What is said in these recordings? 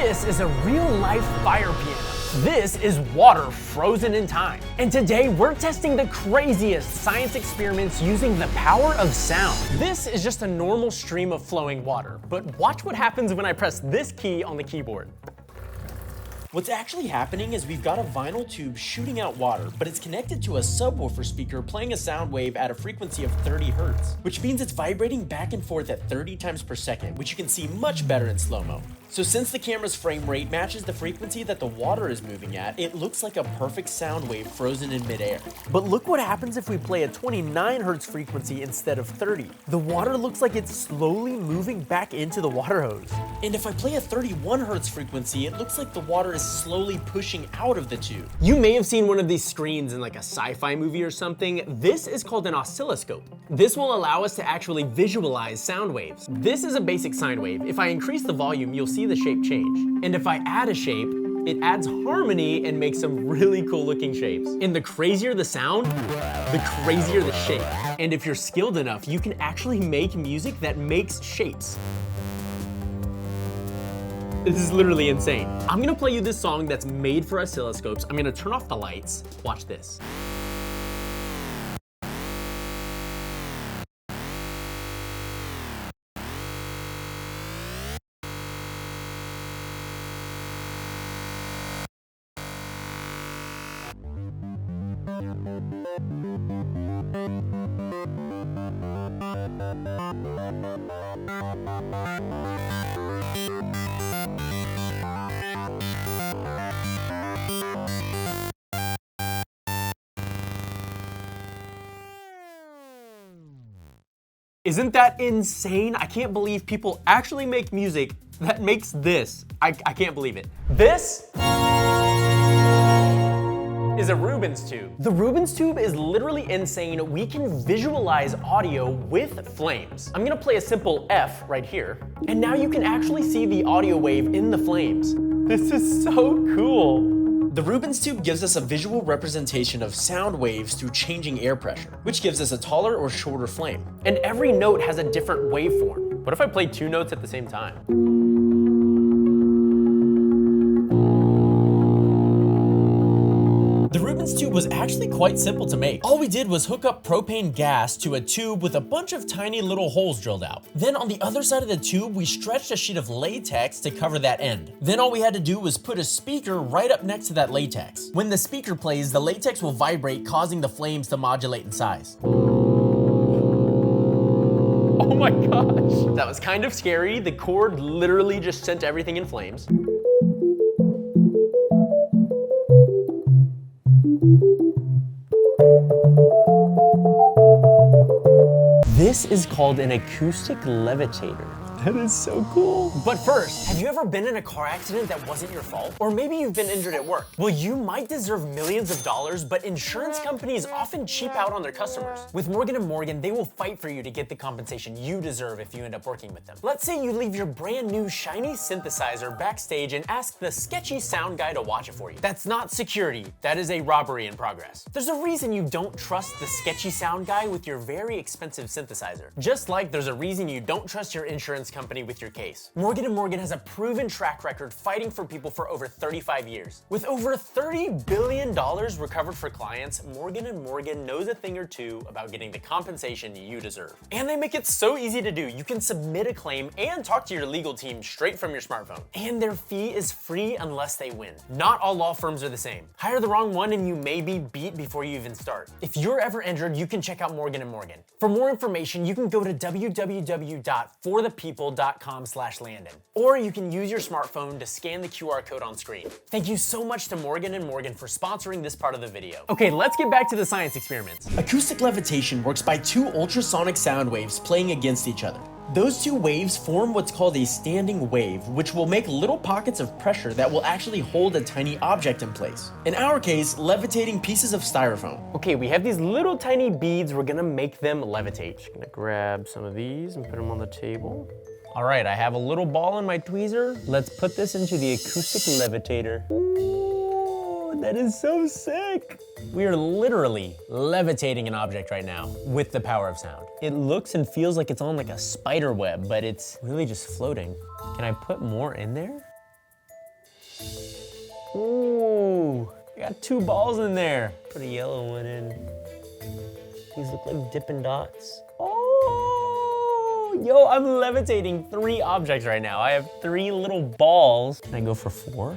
This is a real-life fire piano. This is water frozen in time. And today we're testing the craziest science experiments using the power of sound. This is just a normal stream of flowing water, but watch what happens when I press this key on the keyboard. What's actually happening is we've got a vinyl tube shooting out water, but it's connected to a subwoofer speaker playing a sound wave at a frequency of 30 hertz, which means it's vibrating back and forth at 30 times per second, which you can see much better in slow-mo. So since the camera's frame rate matches the frequency that the water is moving at, it looks like a perfect sound wave frozen in midair. But look what happens if we play a 29 hertz frequency instead of 30. The water looks like it's slowly moving back into the water hose. And if I play a 31 hertz frequency, it looks like the water is slowly pushing out of the tube. You may have seen one of these screens in like a sci-fi movie or something. This is called an oscilloscope. This will allow us to actually visualize sound waves. This is a basic sine wave. If I increase the volume, you'll see the shape change. And if I add a shape, it adds harmony and makes some really cool looking shapes. And the crazier the sound, the crazier the shape. And if you're skilled enough, you can actually make music that makes shapes. This is literally insane. I'm gonna play you this song that's made for oscilloscopes. I'm gonna turn off the lights. Watch this. Isn't that insane? I can't believe people actually make music that makes this. I can't believe it. This is a Rubens tube. The Rubens tube is literally insane. We can visualize audio with flames. I'm gonna play a simple F right here, and now you can actually see the audio wave in the flames. This is so cool. The Rubens tube gives us a visual representation of sound waves through changing air pressure, which gives us a taller or shorter flame. And every note has a different waveform. What if I play two notes at the same time? The Rubens tube was actually quite simple to make. All we did was hook up propane gas to a tube with a bunch of tiny little holes drilled out. Then on the other side of the tube, we stretched a sheet of latex to cover that end. Then all we had to do was put a speaker right up next to that latex. When the speaker plays, the latex will vibrate, causing the flames to modulate in size. Oh my gosh. That was kind of scary. The cord literally just sent everything in flames. This is called an acoustic levitator. That is so cool. But first, have you ever been in a car accident that wasn't your fault? Or maybe you've been injured at work. Well, you might deserve millions of dollars, but insurance companies often cheap out on their customers. With Morgan & Morgan, they will fight for you to get the compensation you deserve if you end up working with them. Let's say you leave your brand new shiny synthesizer backstage and ask the sketchy sound guy to watch it for you. That's not security, that is a robbery in progress. There's a reason you don't trust the sketchy sound guy with your very expensive synthesizer. Just like there's a reason you don't trust your insurance company with your case. Morgan & Morgan has a proven track record fighting for people for over 35 years. With over $30 billion recovered for clients, Morgan & Morgan knows a thing or two about getting the compensation you deserve. And they make it so easy to do. You can submit a claim and talk to your legal team straight from your smartphone. And their fee is free unless they win. Not all law firms are the same. Hire the wrong one and you may be beat before you even start. If you're ever injured, you can check out Morgan & Morgan. For more information, you can go to www.forthepeople.com/Landon. Or you can use your smartphone to scan the QR code on screen. Thank you so much to Morgan & Morgan for sponsoring this part of the video. Okay, let's get back to the science experiments. Acoustic levitation works by two ultrasonic sound waves playing against each other. Those two waves form what's called a standing wave, which will make little pockets of pressure that will actually hold a tiny object in place. In our case, levitating pieces of styrofoam. Okay, we have these little tiny beads. We're gonna make them levitate. Just gonna grab some of these and put them on the table. All right, I have a little ball in my tweezer. Let's put this into the acoustic levitator. Ooh, that is so sick. We are literally levitating an object right now with the power of sound. It looks and feels like it's on like a spider web, but it's really just floating. Can I put more in there? got 2 balls in there. Put a yellow one in. These look like Dippin' Dots. Oh, yo, I'm levitating 3 objects right now. I have 3 little balls. Can I go for 4?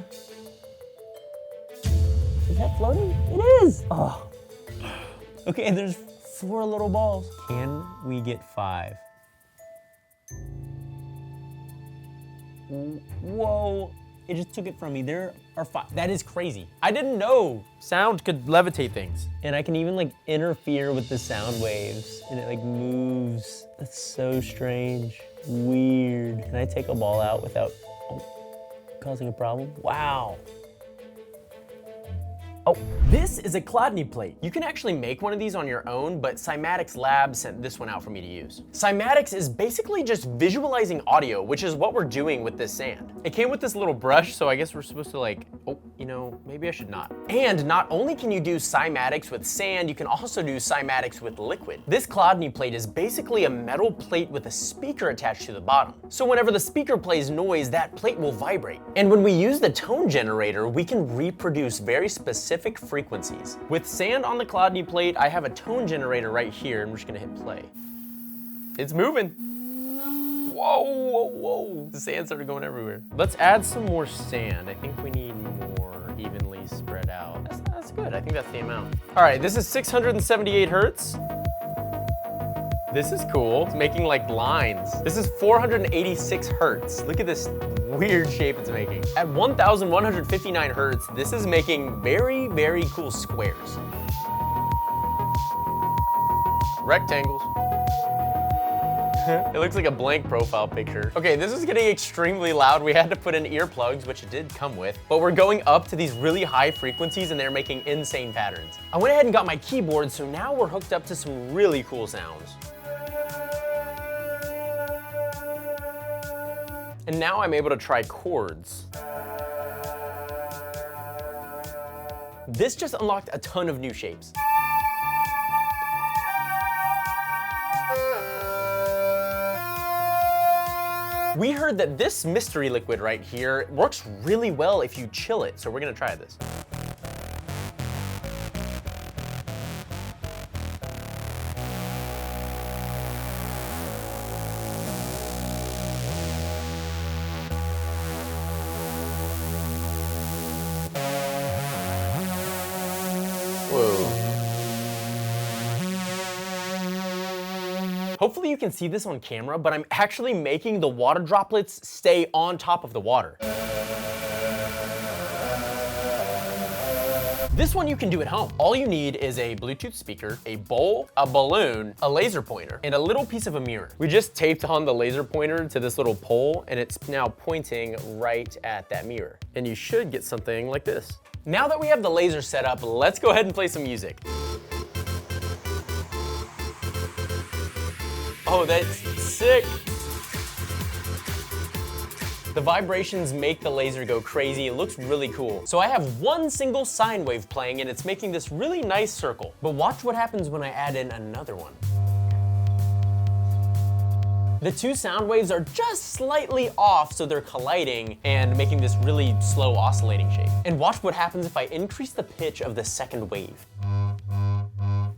Is that floating? It is. Oh. Okay, there's 4 little balls. Can we get 5? Whoa, it just took it from me. There are 5. That is crazy. I didn't know Sound could levitate things. and I can even like interfere with the sound waves and it like moves. That's so strange, weird. Can I take a ball out without causing a problem? Wow. Oh, this is a Chladni plate. You can actually make one of these on your own, but Cymatics Lab sent this one out for me to use. Cymatics is basically just visualizing audio, which is what we're doing with this sand. It came with this little brush, so I guess we're supposed to like, oh, you know, maybe I should not. And not only can you do cymatics with sand, you can also do cymatics with liquid. This Chladni plate is basically a metal plate with a speaker attached to the bottom. So whenever the speaker plays noise, that plate will vibrate. And when we use the tone generator, we can reproduce very specific frequencies. With sand on the Chladni plate, I have a tone generator right here, and we're just gonna hit play. It's moving. Whoa, whoa, whoa. The sand started going everywhere. Let's add some more sand. I think we need more evenly spread out. That's good, I think that's the amount. All right, this is 678 hertz. This is cool. It's making like lines. This is 486 hertz. Look at this weird shape it's making. At 1,159 hertz, this is making very, very cool squares. Rectangles. It looks like a blank profile picture. Okay, this is getting extremely loud. We had to put in earplugs, which it did come with, but we're going up to these really high frequencies and they're making insane patterns. I went ahead and got my keyboard, so now we're hooked up to some really cool sounds. And now I'm able to try chords. This just unlocked a ton of new shapes. We heard that this mystery liquid right here works really well if you chill it, so we're gonna try this. Whoa. Hopefully you can see this on camera, but I'm actually making the water droplets stay on top of the water. This one you can do at home. All you need is a Bluetooth speaker, a bowl, a balloon, a laser pointer, and a little piece of a mirror. We just taped on the laser pointer to this little pole, and it's now pointing right at that mirror. And you should get something like this. Now that we have the laser set up, let's go ahead and play some music. Oh, that's sick. The vibrations make the laser go crazy. It looks really cool. So I have one single sine wave playing and it's making this really nice circle. But watch what happens when I add in another one. The 2 sound waves are just slightly off, so they're colliding and making this really slow oscillating shape. And watch what happens if I increase the pitch of the second wave.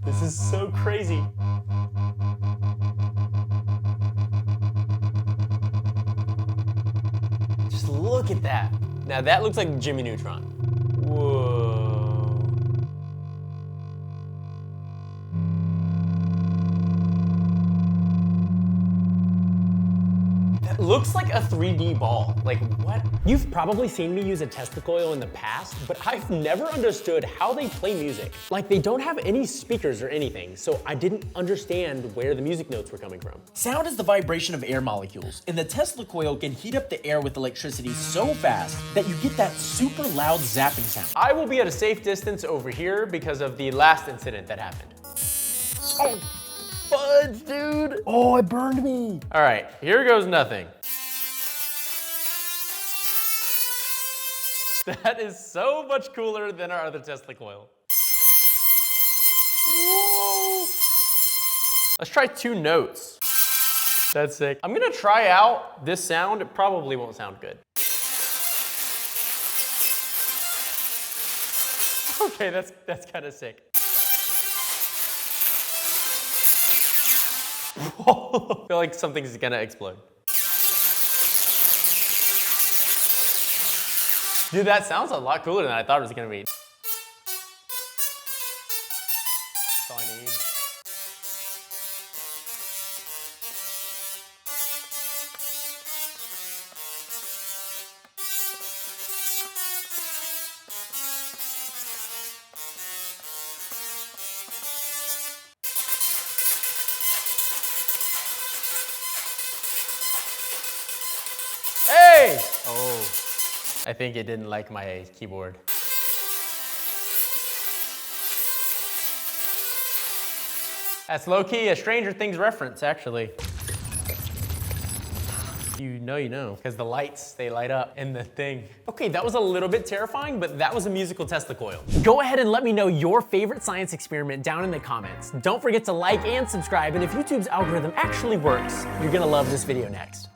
This is so crazy. Just look at that. Now that looks like Jimmy Neutron. Whoa. That looks like a 3D ball. Like what? You've probably seen me use a Tesla coil in the past, but I've never understood how they play music. Like they don't have any speakers or anything, so I didn't understand where the music notes were coming from. Sound is the vibration of air molecules, and the Tesla coil can heat up the air with electricity so fast that you get that super loud zapping sound. I will be at a safe distance over here because of the last incident that happened. Oh, fudge, dude. Oh, it burned me. All right, here goes nothing. That is so much cooler than our other Tesla coil. Whoa. Let's try 2 notes. That's sick. I'm gonna try out this sound. It probably won't sound good. Okay, that's kind of sick. I feel like something's gonna explode. Dude, that sounds a lot cooler than I thought it was gonna be. That's all I need. Hey! Oh, I think it didn't like my keyboard. That's low-key a Stranger Things reference, actually. You know, because the lights, they light up in the thing. Okay, that was a little bit terrifying, but that was a musical test of coil. Go ahead and let me know your favorite science experiment down in the comments. Don't forget to like and subscribe, and if YouTube's algorithm actually works, you're gonna love this video next.